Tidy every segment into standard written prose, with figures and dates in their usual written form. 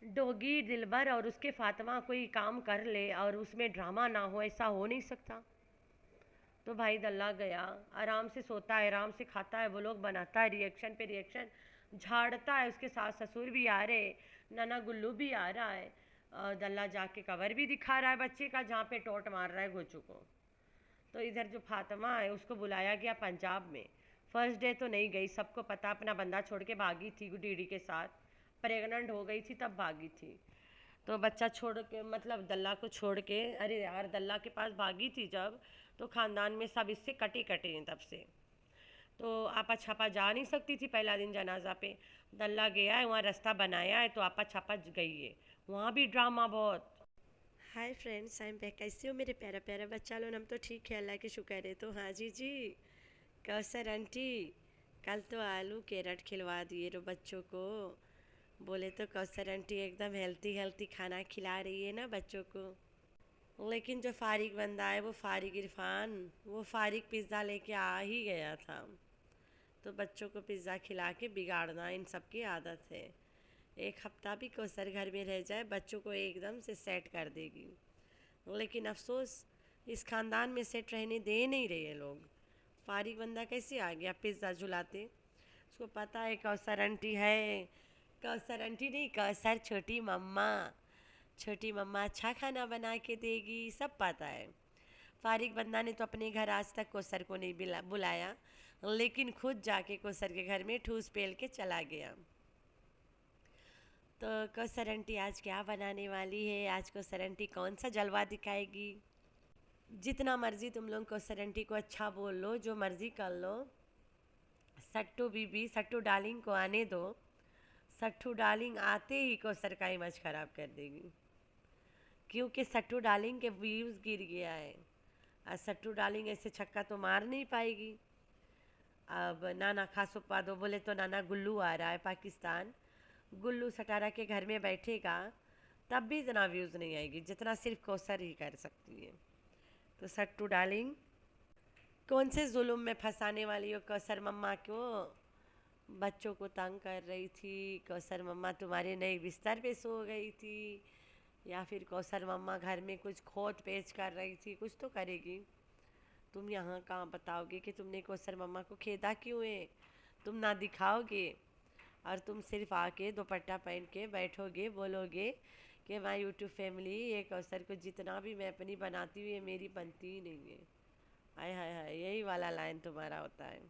Doggy दिलबर और उसके फातिमा कोई काम कर ले और उसमें ड्रामा ना हो, ऐसा हो नहीं सकता। तो भाई दल्ला गया, आराम से सोता है, आराम से खाता है, वो लोग बनाता है, रिएक्शन पे रिएक्शन झाड़ता है। उसके सास ससुर भी आ रहे, नाना गुल्लू भी आ रहा है। दल्ला जाके कवर भी दिखा रहा है बच्चे का, जहाँ पे टोट मार रहा है गोचू को। तो इधर जो फातिमा है उसको बुलाया गया पंजाब में। फर्स्ट डे तो नहीं गई, सबको पता, अपना बंदा छोड़ के भागी थी डीडी के साथ। प्रेग्नेंट हो गई थी तब भागी थी। तो बच्चा छोड़ के, मतलब दल्ला को छोड़ के, अरे यार दल्ला के पास भागी थी जब, तो ख़ानदान में सब इससे कटे कटे हैं तब से। तो आपा छापा जा नहीं सकती थी पहला दिन जनाजा पे। दल्ला गया है, वहाँ रास्ता बनाया है, तो आपा छापा गई है। वहाँ भी ड्रामा बहुत। Hi friends, I am back. कैसे हो मेरे प्यारा प्यारा बच्चा लोग? हम तो ठीक है, अल्लाह के शुक्र है। तो हाँ जी, कौसर आंटी, कल तो आलू कैरेट खिलवा दिए रो बच्चों को। बोले तो कौसर आंटी एकदम हेल्थी हेल्थी खाना खिला रही है ना बच्चों को। लेकिन जो फारिग बंदा है, वो फारिग इरफान, वो फारिग पिज़्ज़ा लेके आ ही गया था। तो बच्चों को पिज़्ज़ा खिला के बिगाड़ना इन सब की आदत है। एक हफ्ता भी कौसर घर में रह जाए, बच्चों को एकदम से सेट कर देगी। लेकिन अफसोस, इस ख़ानदान में सेट रहने दे नहीं रहे लोग। फारिग बंदा कैसे आ गया पिज़्ज़ा झुलाते? उसको पता है कौसर आंटी है। कौसर आंटी नहीं, कौसर छोटी मम्मा। छोटी मम्मा अच्छा खाना बना के देगी, सब पता है। फारिग बंदा ने तो अपने घर आज तक कौसर को नहीं बुलाया, लेकिन खुद जाके कौसर के घर में ठूस पेल के चला गया। तो कौसर आंटी आज क्या बनाने वाली है? आज कौसर आंटी कौन सा जलवा दिखाएगी? जितना मर्जी तुम लोग कौसर आंटी को अच्छा बोल लो, जो मर्जी कर लो, सट्टू बीबी, सट्टू डार्लिंग को आने दो। सट्टू डार्लिंग आते ही कौसर का इमेज खराब कर देगी, क्योंकि सट्टू डार्लिंग के व्यूज़ गिर गया है। और सट्टू डार्लिंग ऐसे छक्का तो मार नहीं पाएगी। अब नाना खासुपा दो बोले तो नाना गुल्लू आ रहा है पाकिस्तान। गुल्लू सटारा के घर में बैठेगा, तब भी इतना व्यूज़ नहीं आएगी जितना सिर्फ कौसर ही कर सकती है। तो सट्टू डार्लिंग, कौन से जुल्म में फंसाने वाली हो कौसर मम्मा को? बच्चों को तंग कर रही थी कौसर मम्मा, तुम्हारे नए बिस्तर पे सो गई थी, या फिर कौसर मम्मा घर में कुछ खोद पेच कर रही थी, कुछ तो करेगी। तुम यहाँ कहाँ बताओगे कि तुमने कौसर मम्मा को खेदा क्यों है? तुम ना दिखाओगे, और तुम सिर्फ आके दुपट्टा पहन के बैठोगे, बोलोगे कि माय यूट्यूब फैमिली, ये कौसर को जितना भी मैं अपनी बनाती हूँ ये मेरी बनती ही नहीं है। हाय हाय हाय, यही वाला लाइन तुम्हारा होता है।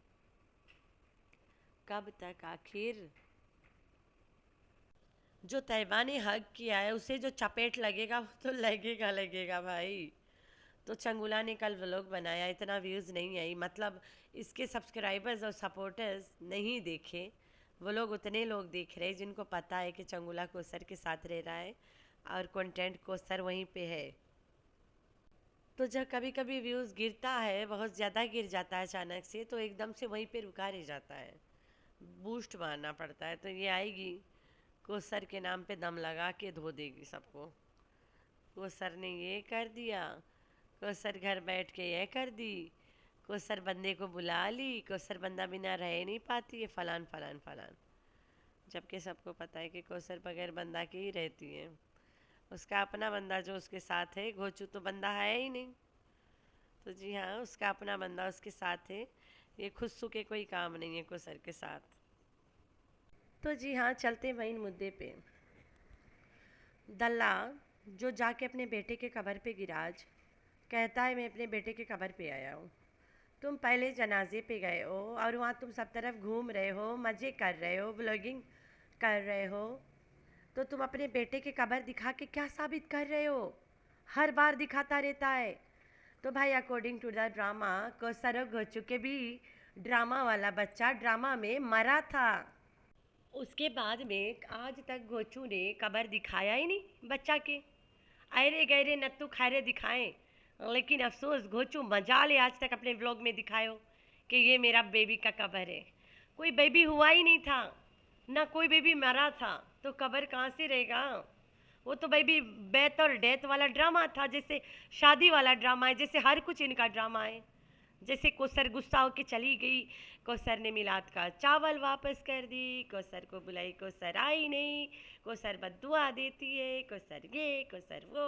कब तक आखिर? जो तैयबा ने हक किया है उसे जो चपेट लगेगा वो तो लगेगा लगेगा भाई। तो चंगुला ने कल व्लॉग बनाया, इतना व्यूज़ नहीं आई, मतलब इसके सब्सक्राइबर्स और सपोर्टर्स नहीं देखे। वो लोग उतने लोग देख रहे हैं जिनको पता है कि चंगुला कौसर के साथ रह रहा है और कंटेंट कौसर वहीं पे है। तो जब कभी कभी व्यूज़ गिरता है, बहुत ज़्यादा गिर जाता है अचानक से, तो एकदम से वहीं पे रुका रह जाता है, बूस्ट मारना पड़ता है। तो ये आएगी, कौसर के नाम पे दम लगा के धो देगी सबको। कौसर ने ये कर दिया, कौसर घर बैठ के ये कर दी, कौसर बंदे को बुला ली, कौसर बंदा बिना रह नहीं पाती है, फलान फलान फलान। जबकि सबको पता है कि कौसर बगैर बंदा के ही रहती है। उसका अपना बंदा जो उसके साथ है, घोचू तो बंदा है ही नहीं। तो जी हाँ, उसका अपना बंदा उसके साथ है, ये खुशू के कोई काम नहीं है कौसर के साथ। तो जी हाँ, चलते वहीं मुद्दे पे। दल्ला जो जाके अपने बेटे के कब्र पे गिराज कहता है मैं अपने बेटे के कब्र पे आया हूँ। तुम पहले जनाजे पे गए हो और वहाँ तुम सब तरफ घूम रहे हो, मज़े कर रहे हो, व्लॉगिंग कर रहे हो, तो तुम अपने बेटे के कब्र दिखा के क्या साबित कर रहे हो? हर बार दिखाता रहता है। तो भाई अकॉर्डिंग टू द ड्रामा, कौसर हो चुके भी ड्रामा वाला बच्चा ड्रामा में मरा था। उसके बाद में आज तक गोचू ने कबर दिखाया ही नहीं बच्चा के। अरे गहरे नत्तू खैरे दिखाएं, लेकिन अफसोस घोचू मजा ले आज तक अपने व्लॉग में दिखायो कि ये मेरा बेबी का कबर है। कोई बेबी हुआ ही नहीं था, ना कोई बेबी मरा था, तो कबर कहाँ से रहेगा? वो तो बेबी बेथ और डेथ वाला ड्रामा था, जैसे शादी वाला ड्रामा है, जैसे हर कुछ इनका ड्रामा है। जैसे कौसर गुस्सा होके चली गई, कौसर ने मिलाद का चावल वापस कर दी, कौसर को बुलाई, कौसर आई नहीं, कौसर बद्दुआ देती है, कौसर ये कौसर वो,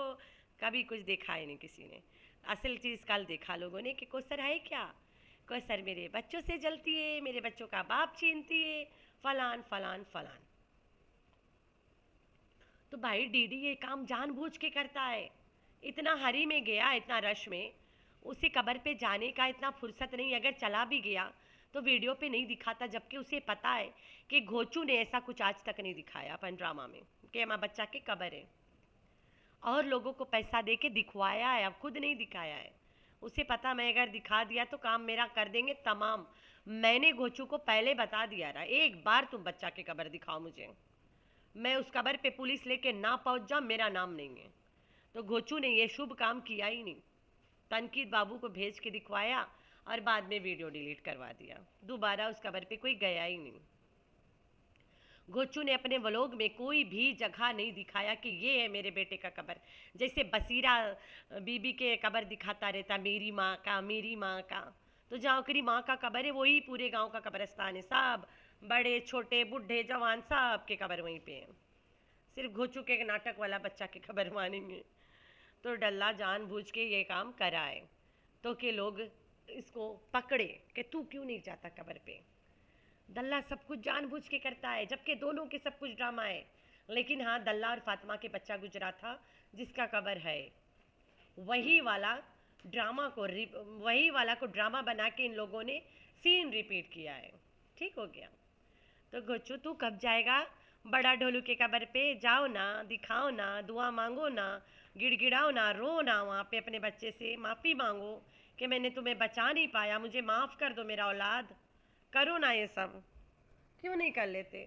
कभी कुछ देखा ही नहीं किसी ने। असल चीज़ कल देखा लोगों ने कि कौसर है क्या, कौसर मेरे बच्चों से जलती है, मेरे बच्चों का बाप छीनती है, फलान फलान फलान। तो भाई डीडी ये काम जानबूझ के करता है। इतना हरी में गया, इतना रश में, उसे कब्र पे जाने का इतना फुर्सत नहीं, अगर चला भी गया तो वीडियो पे नहीं दिखाता, जबकि उसे पता है कि घोचू ने ऐसा कुछ आज तक नहीं दिखाया अपन ड्रामा में कि हमारा बच्चा की कब्र है, और लोगों को पैसा दे के दिखवाया है, अब खुद नहीं दिखाया है। उसे पता मैं अगर दिखा दिया तो काम मेरा कर देंगे तमाम। मैंने घोचू को पहले बता दिया रहा, एक बार तुम बच्चा की कब्र दिखाओ मुझे, मैं उस कब्र पे पुलिस लेके ना पहुंच जाऊं, मेरा नाम नहीं है। तो घोचू ने ये शुभ काम किया ही नहीं, तनकीद बाबू को भेज के दिखवाया और बाद में वीडियो डिलीट करवा दिया, दोबारा उस कब्र पे कोई गया ही नहीं। घोचू ने अपने व्लॉग में कोई भी जगह नहीं दिखाया कि ये है मेरे बेटे का कब्र, जैसे बसीरा बीबी के कब्र दिखाता रहता, मेरी माँ का मेरी माँ का। तो जहाँ उसकी माँ का कब्र है वही पूरे गांव का कब्रस्तान है, सब बड़े छोटे बूढ़े जवान सब के कब्र वहीं पे हैं, सिर्फ घोचू के नाटक वाला बच्चा के खबर मानेंगे। तो डल्ला जानबूझ के ये काम कराए तो कि लोग इसको पकड़े कि तू क्यों नहीं जाता कब्र पे। दल्ला सब कुछ जानबूझ के करता है, जबकि दोनों के सब कुछ ड्रामा है। लेकिन हाँ, दल्ला और फातिमा के बच्चा गुजरा था जिसका कब्र है, वही वाला वही वाला को ड्रामा बना के इन लोगों ने सीन रिपीट किया है। ठीक हो गया। तो घोचू तू कब जाएगा बड़ा ढोलू के कब्र पे, जाओ ना, दिखाओ ना, दुआ मांगो ना, गिड़गिड़ाओ ना, रो ना वहाँ पे अपने बच्चे से, माफ़ी मांगो कि मैंने तुम्हें बचा नहीं पाया, मुझे माफ़ कर दो मेरा औलाद। करो ना ये सब, क्यों नहीं कर लेते।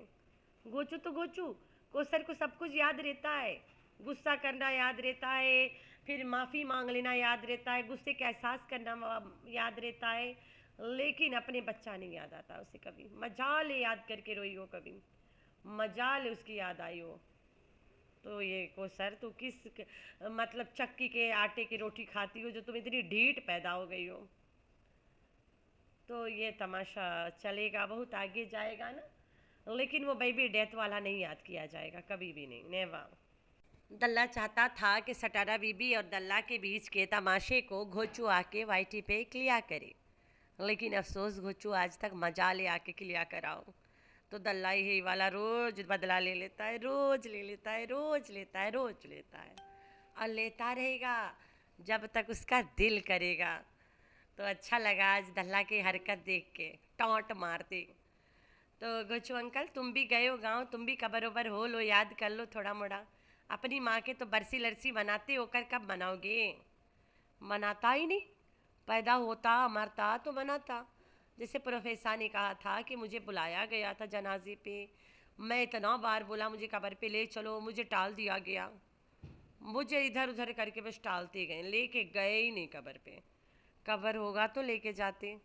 गोचू तो गोचू, कोसर को सब कुछ याद रहता है, गुस्सा करना याद रहता है, फिर माफ़ी मांग लेना याद रहता है, गुस्से का एहसास करना याद रहता है, लेकिन अपने बच्चा नहीं याद आता उसे कभी। मजाल याद करके रोई हो कभी, मजाल उसकी याद आई हो। तो ये कोसर तू मतलब चक्की के आटे की रोटी खाती हो जो तुम इतनी ढीठ पैदा हो गई हो। तो ये तमाशा चलेगा, बहुत आगे जाएगा ना, लेकिन वो बेबी डेथ वाला नहीं याद किया जाएगा कभी भी नहीं, नेवर। दल्ला चाहता था कि सटारा बीबी और दल्ला के बीच के तमाशे को घोचू आके वाईटी पे क्लियर करे, लेकिन अफसोस घोचू आज तक मजा ले आके क्लियर कराओ। तो दल्ला यही वाला रोज बदला ले लेता है, रोज ले लेता है, रोज लेता है, रोज लेता है, और लेता रहेगा जब तक उसका दिल करेगा। तो अच्छा लगा आज दल्ला की हरकत देख के, टॉन्ट मारते। तो गोचू अंकल तुम भी गए हो गाँव, तुम भी कबर उबर हो लो, याद कर लो थोड़ा मोड़ा। अपनी माँ के तो बरसी लरसी बनाते होकर कब मनाओगे, मनाता ही नहीं, पैदा होता मरता तो मनाता। जैसे प्रोफेसर ने कहा था कि मुझे बुलाया गया था जनाजे पे, मैं इतना बार बोला मुझे कबर पे ले चलो, मुझे टाल दिया गया, मुझे इधर उधर करके बस टालते गए, लेके गए ही नहीं कबर पे। कबर होगा तो लेके जाते,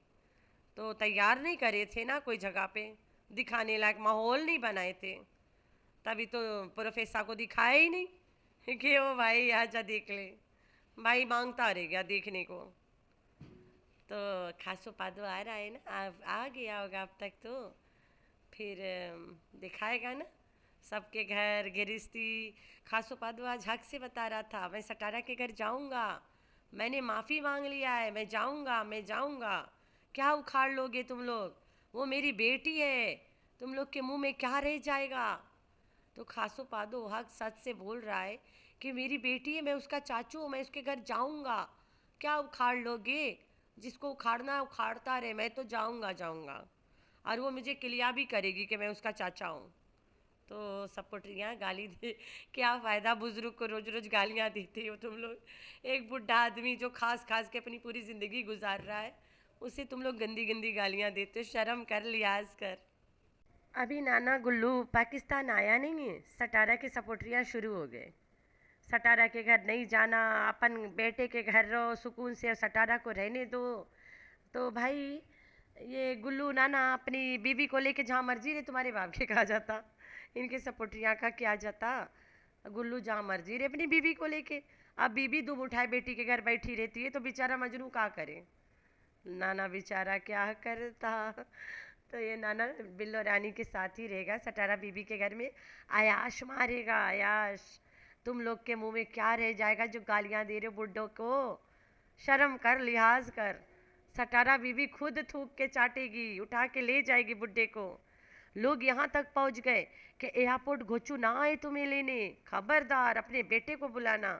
तो तैयार नहीं करे थे ना कोई जगह पे, दिखाने लायक माहौल नहीं बनाए थे, तभी तो प्रोफेसर को दिखाया ही नहीं कि ओ भाई आजा देख ले, भाई मांगता रह गया देखने को। तो खासो पादो आ रहा है ना, आ गया होगा अब तक, तो फिर दिखाएगा ना सबके घर गृहस्थी। खासो पादो आज हक से बता रहा था मैं सटारा के घर जाऊंगा, मैंने माफ़ी मांग लिया है, मैं जाऊंगा मैं जाऊंगा। क्या उखाड़ लोगे तुम लोग, वो मेरी बेटी है, तुम लोग के मुंह में क्या रह जाएगा। तो खासो पादो हक सच से बोल रहा है कि मेरी बेटी है, मैं उसका चाचू हूँ, मैं उसके घर जाऊंगा, क्या उखाड़ लोगे, जिसको उखाड़ना है उखाड़ता रहे, मैं तो जाऊंगा जाऊंगा, और वो मुझे क्लियर भी करेगी कि मैं उसका चाचा हूँ। तो सपोर्टरियाँ गाली दे, क्या फ़ायदा, बुज़ुर्ग को रोज़ रोज़ गालियाँ देते हो तुम लोग। एक बुढ़ा आदमी जो खास खास के अपनी पूरी ज़िंदगी गुजार रहा है, उसे तुम लोग गंदी गंदी गालियाँ देते हो, शर्म कर, लिहाज कर। अभी नाना गुल्लू पाकिस्तान आया नहीं है, सटारा के सपोर्टरियाँ शुरू हो गए, सटारा के घर नहीं जाना, अपन बेटे के घर रहो सुकून से, सटारा को रहने दो। तो भाई ये गुल्लू नाना अपनी बीबी को लेके जहाँ मर्जी रहे, तुम्हारे बाप के कहा जाता, इनके सपोर्टरियाँ का क्या जाता। गुल्लू जहाँ मर्जी रहे अपनी बीबी को लेके, अब बीबी दुम उठाए बेटी के घर बैठी रहती है, तो बेचारा मजनू क्या करे, नाना बेचारा क्या करता। तो ये नाना बिल्लो रानी के साथ ही रहेगा, सटारा बीबी के घर में आयाश मारेगा आयाश। तुम लोग के मुंह में क्या रह जाएगा जो गालियां दे रहे हो बुड्ढों को? शर्म कर, लिहाज कर। सटारा बीबी खुद थूक के चाटेगी, उठा के ले जाएगी बुड्ढे को। लोग यहाँ तक पहुँच गए कि एयरपोर्ट घोचू ना आए तुम्हें लेने, खबरदार अपने बेटे को बुलाना।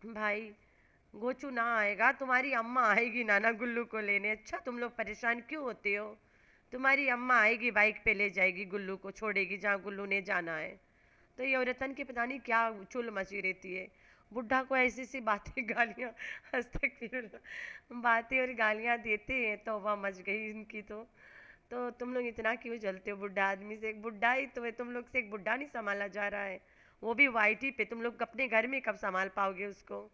भाई गोचू ना आएगा, तुम्हारी अम्मा आएगी नाना गुल्लू को लेने। अच्छा तुम लोग परेशान क्यों होते हो? तुम्हारी अम्मा आएगी, बाइक पे ले जाएगी गुल्लू को, छोड़ेगी जहाँ गुल्लू ने जाना है। तो ये औरतन की पता नहीं क्या चुल मची रहती है। बुढ़ा को ऐसी सी बातें गालियाँ हंसते बातें और गालियाँ देते हैं, तो वह मच गई इनकी। तो तुम लोग इतना क्यों जलते हो बुढ़ा आदमी से? एक बुढ़ा ही तो है, तुम लोग से एक बुढ़ा नहीं संभाला जा रहा है, वो भी वाइटी पे। तुम लोग अपने घर में कब संभाल पाओगे उसको?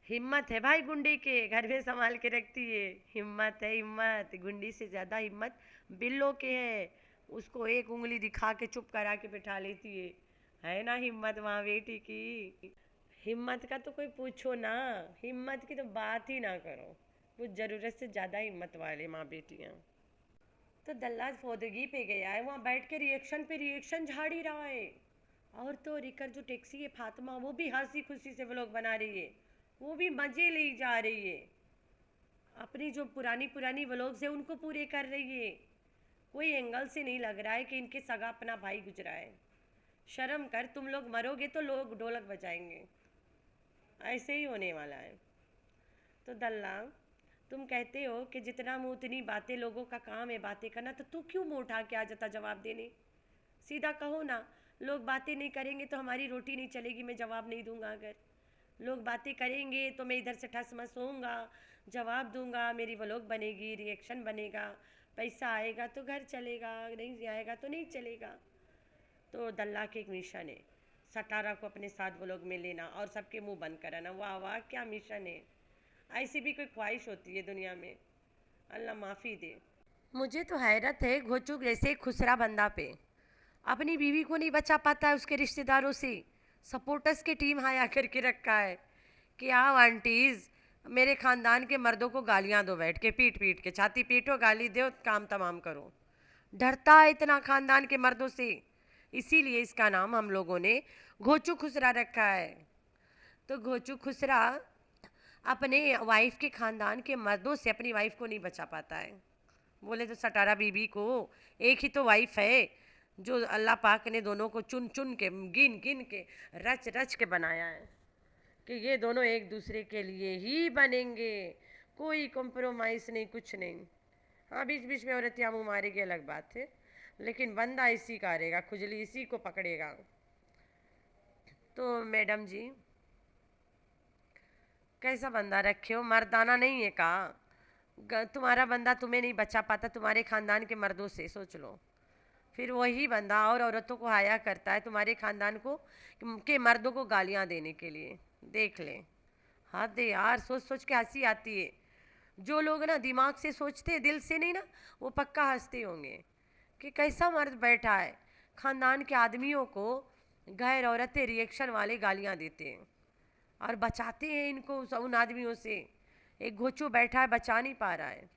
हिम्मत है भाई गुंडी के, घर में संभाल के रखती है। हिम्मत है हिम्मत, गुंडी से ज़्यादा हिम्मत बिल्लो के है। उसको एक उंगली दिखा के चुप करा के बिठा लेती है ना हिम्मत वहाँ बेटी की। हिम्मत का तो कोई पूछो ना, हिम्मत की तो बात ही ना करो। वो ज़रूरत से ज़्यादा हिम्मत वाले माँ बेटियाँ। तो दल्ला फौदगी पे गया है, वहाँ बैठ के रिएक्शन पे रिएक्शन झाड़ ही रहा है। और तो रिकर जो टैक्सी है फातिमा, वो भी हंसी खुशी से व्लॉग बना रही है, वो भी मज़े ली जा रही है। अपनी जो पुरानी पुरानी व्लॉग्स है उनको पूरे कर रही है। कोई एंगल से नहीं लग रहा है कि इनके सगा अपना भाई गुजरा है। शर्म कर, तुम लोग मरोगे तो लोग ढोलक बजाएंगे, ऐसे ही होने वाला है। तो दल्ला, तुम कहते हो कि जितना मुँह उतनी बातें, लोगों का काम है बातें करना, तो तू क्यों मुँह उठा के आ जाता जवाब देने? सीधा कहो ना, लोग बातें नहीं करेंगे तो हमारी रोटी नहीं चलेगी, मैं जवाब नहीं दूंगा। अगर लोग बातें करेंगे तो मैं इधर से ठस मस होऊंगा, जवाब दूंगा, मेरी व्लॉग बनेगी, रिएक्शन बनेगा, पैसा आएगा तो घर चलेगा, नहीं आएगा तो नहीं चलेगा। तो दल्ला के एक मिशन है, सटारा को अपने साथ व्लॉग में लेना और सबके मुंह बंद कराना। वाह वाह क्या मिशन है! ऐसी भी कोई ख्वाहिश होती है दुनिया में? अल्लाह माफ़ी दे। मुझे तो हैरत है घोचुक जैसे खुसरा बंदा पे, अपनी बीवी को नहीं बचा पाता है उसके रिश्तेदारों से। सपोर्टर्स की टीम हाया करके रखा है कि आओ आंटीज़, मेरे ख़ानदान के मर्दों को गालियां दो, बैठ के पीट पीट के छाती पीटो, गाली दो, काम तमाम करो। डरता है इतना ख़ानदान के मर्दों से, इसीलिए इसका नाम हम लोगों ने घोचू खुसरा रखा है। तो घोचू खुसरा अपने वाइफ के ख़ानदान के मर्दों से अपनी वाइफ को नहीं बचा पाता है। बोले तो सटारा बीबी को एक ही तो वाइफ है जो अल्लाह पाक ने दोनों को चुन चुन के, गिन गिन के, रच रच के बनाया है कि ये दोनों एक दूसरे के लिए ही बनेंगे, कोई कॉम्प्रोमाइज़ नहीं, कुछ नहीं। हाँ बीच बीच में औरतियाँ मुँह मारेगी, अलग बात है, लेकिन बंदा इसी का रहेगा, खुजली इसी को पकड़ेगा। तो मैडम जी कैसा बंदा रखे हो, मर्दाना नहीं है का? तुम्हारा बंदा तुम्हें नहीं बचा पाता तुम्हारे ख़ानदान के मर्दों से, सोच लो। फिर वही बंदा और औरतों को हाया करता है तुम्हारे ख़ानदान को के मर्दों को गालियाँ देने के लिए। देख ले, हद है यार, सोच सोच के हंसी आती है। जो लोग ना दिमाग से सोचते हैं, दिल से नहीं ना, वो पक्का हंसते होंगे कि कैसा मर्द बैठा है, ख़ानदान के आदमियों को गैर औरतें रिएक्शन वाले गालियाँ देते हैं और बचाते हैं इनको उन आदमियों से। एक घोचू बैठा है, बचा नहीं पा रहा है,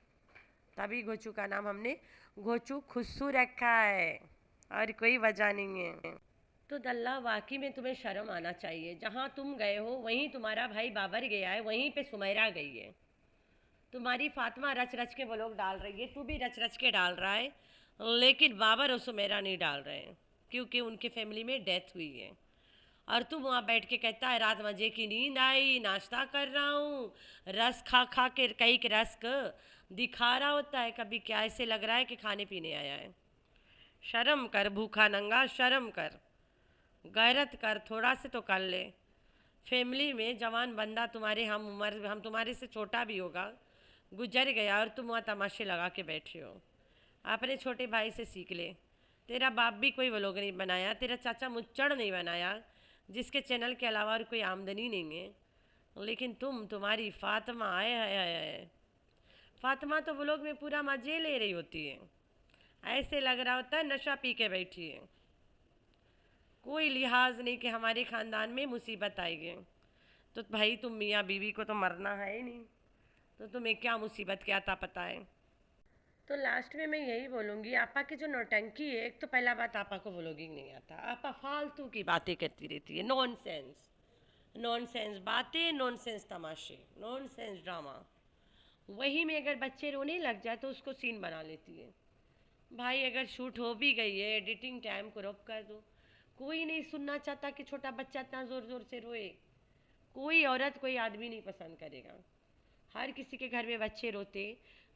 तभी घोचू का नाम हमने घोचू खुस्सू रखा है, और कोई वजह नहीं है। तो दल्ला वाकई में तुम्हें शर्म आना चाहिए, जहाँ तुम गए हो वहीं तुम्हारा भाई बाबर गया है, वहीं पे सुमैरा गई है। तुम्हारी फातिमा रच रच के व्लॉग डाल रही है, तू भी रच रच के डाल रहा है, लेकिन बाबर और सुमेरा नहीं डाल रहे हैं क्योंकि उनके फैमिली में डेथ हुई है। और तू वहाँ बैठ के कहता है रात मजे की नींद आई, नाश्ता कर रहा हूँ, रस खा खा के कई के रस दिखा रहा होता है कभी, क्या ऐसे लग रहा है कि खाने पीने आया है। शर्म कर भूखा नंगा, शर्म कर, गैरत कर, थोड़ा से तो कर ले। फैमिली में जवान बंदा तुम्हारे हम उम्र, हम तुम्हारे से छोटा भी होगा, गुजर गया और तुम वहाँ तमाशे लगा के बैठे हो। अपने छोटे भाई से सीख ले। तेरा बाप भी कोई व्लॉग नहीं बनाया, तेरा चाचा मुच्चड़ नहीं बनाया जिसके चैनल के अलावा और कोई आमदनी नहीं है, लेकिन तुम्हारी फातिमा आए फातिमा तो व्लॉग में पूरा मज़े ले रही होती है, ऐसे लग रहा होता है नशा पी के बैठी है। कोई लिहाज नहीं कि हमारे ख़ानदान में मुसीबत आएगी। तो भाई तुम मियाँ बीवी को तो मरना है ही नहीं, तो तुम्हें क्या मुसीबत क्या था पता है। तो लास्ट में मैं यही बोलूँगी, आपा की जो नौटंकी है, एक तो पहला बात आपा को व्लॉगिंग नहीं आता, आपा फालतू की बातें करती रहती है, नॉनसेंस नॉनसेंस बातें, नॉनसेंस तमाशे, नॉनसेंस ड्रामा। वही में अगर बच्चे रोने लग जाए तो उसको सीन बना लेती है। भाई अगर शूट हो भी गई है, एडिटिंग टाइम क्रॉप कर दो। कोई नहीं सुनना चाहता कि छोटा बच्चा इतना ज़ोर ज़ोर से रोए। कोई औरत कोई आदमी नहीं पसंद करेगा। हर किसी के घर में बच्चे रोते,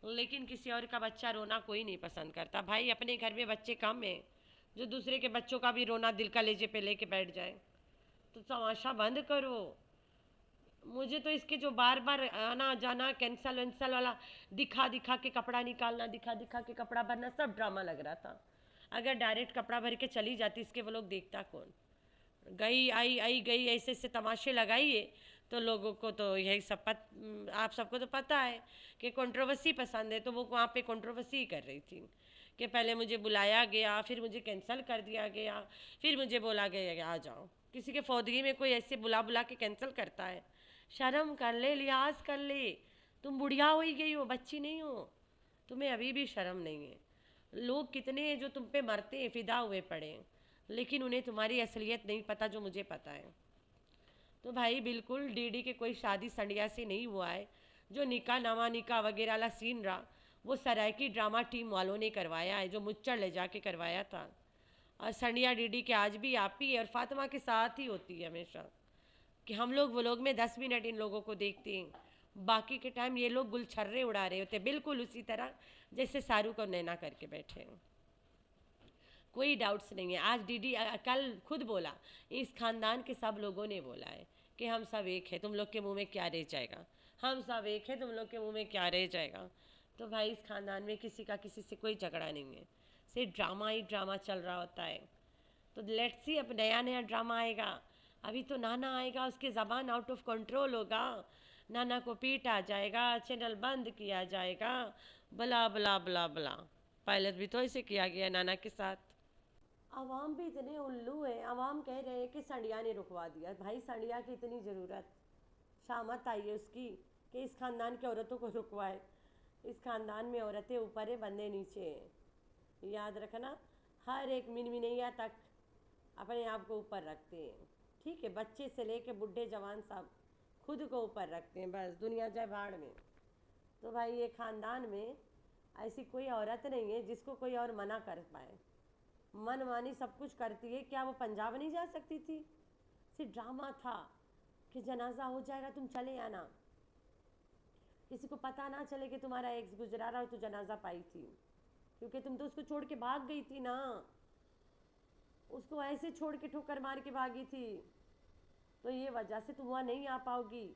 लेकिन किसी और का बच्चा रोना कोई नहीं पसंद करता। भाई अपने घर में बच्चे कम हैं जो दूसरे के बच्चों का भी रोना दिल का लेजे पे लेके बैठ जाए। तो तमाशा बंद करो। मुझे तो इसके जो बार बार आना जाना कैंसल वैंसल वाला, दिखा दिखा के कपड़ा निकालना, दिखा दिखा के कपड़ा भरना, सब ड्रामा लग रहा था। अगर डायरेक्ट कपड़ा भर के चली जाती, इसके वो लोग देखता कौन। गई आई आई गई ऐसे ऐसे तमाशे लगाइए तो लोगों को तो यही सब आप सबको तो पता है कि कंट्रोवर्सी पसंद है। तो वो वहाँ पे कंट्रोवर्सी ही कर रही थी कि पहले मुझे बुलाया गया, फिर मुझे कैंसिल कर दिया गया, फिर मुझे बोला गया कि आ जाओ। किसी के फौदगी में कोई ऐसे बुला बुला के कैंसिल करता है? शर्म कर ले, लिहाज कर ले। तुम बुढ़िया हो ही गई हो, बच्ची नहीं हो। तुम्हें अभी भी शर्म नहीं है। लोग कितने हैं जो तुम पे मरते हैं, फिदा हुए पड़े हैं, लेकिन उन्हें तुम्हारी असलियत नहीं पता जो मुझे पता है। तो भाई बिल्कुल डीडी के कोई शादी संडिया से नहीं हुआ है। जो निकाह नामा निकाह वगैरह वाला सीन रहा, वो सरायकी ड्रामा टीम वालों ने करवाया है, जो मुच्चर ले जाके करवाया था। और संडिया डीडी के आज भी आप ही है और फातिमा के साथ ही होती है हमेशा, कि हम लोग वो लोग में 10 मिनट इन लोगों को देखते हैं, बाकी के टाइम ये लोग गुलछर्रे उड़ा रहे होते, बिल्कुल उसी तरह जैसे शाहरुख और नैना करके बैठे हैं। कोई डाउट्स नहीं है। आज डीडी कल खुद बोला, इस खानदान के सब लोगों ने बोला है कि हम सब एक है, तुम लोग के मुंह में क्या रह जाएगा, हम सब एक है, तुम लोग के मुंह में क्या रह जाएगा। तो भाई इस खानदान में किसी का किसी से कोई झगड़ा नहीं है, सिर्फ ड्रामा ही ड्रामा चल रहा होता है। तो लेट्स सी अब नया नया ड्रामा आएगा। अभी तो नाना आएगा, उसके ज़बान आउट ऑफ कंट्रोल होगा, नाना को पीटा जाएगा, चैनल बंद किया जाएगा, बला बला बला बला। पायलट भी तो ऐसे किया गया नाना के साथ। अवाम भी इतने उल्लू है, अवाम कह रहे हैं कि संडिया ने रुकवा दिया। भाई संडिया की इतनी ज़रूरत शामत आई है उसकी कि इस खानदान की औरतों को रुकवाए? इस खानदान में औरतें ऊपर है, बंदे नीचे हैं। याद रखना, हर एक मिनमिनैया तक अपने आप को ऊपर रखते हैं। ठीक है, बच्चे से लेके बुढ़े जवान सब खुद को ऊपर रखते हैं, बस दुनिया जाए भाड़ में। तो भाई ये ख़ानदान में ऐसी कोई औरत नहीं है जिसको कोई और मना कर पाए। मनमानी सब कुछ करती है। क्या वो पंजाब नहीं जा सकती थी? सिर्फ ड्रामा था कि जनाजा हो जाएगा, तुम चले आना, किसी को पता ना चले कि तुम्हारा एक्स गुजरा रहा हो तो जनाजा पाई थी, क्योंकि तुम तो उसको छोड़ के भाग गई थी ना। उसको ऐसे छोड़ के ठोकर मार के भागी थी, तो ये वजह से तुम वहाँ नहीं आ पाओगी।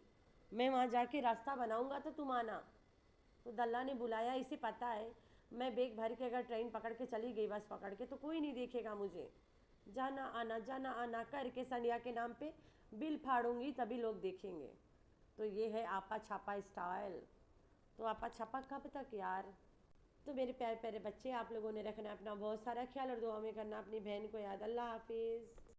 मैं वहाँ जाके रास्ता बनाऊंगा तो तुम आना। तो दल्ला ने बुलाया, इसे पता है मैं बैग भर के अगर ट्रेन पकड़ के चली गई, बस पकड़ के, तो कोई नहीं देखेगा मुझे। जाना आना करके संडिया के नाम पे बिल फाड़ूंगी, तभी लोग देखेंगे। तो ये है आपा छापा स्टाइल। तो आपा छापा कब तक यार? तो मेरे प्यारे प्यारे बच्चे, आप लोगों ने रखना अपना बहुत सारा ख्याल और दुआ में करना अपनी बहन को याद। अल्लाह हाफिज़।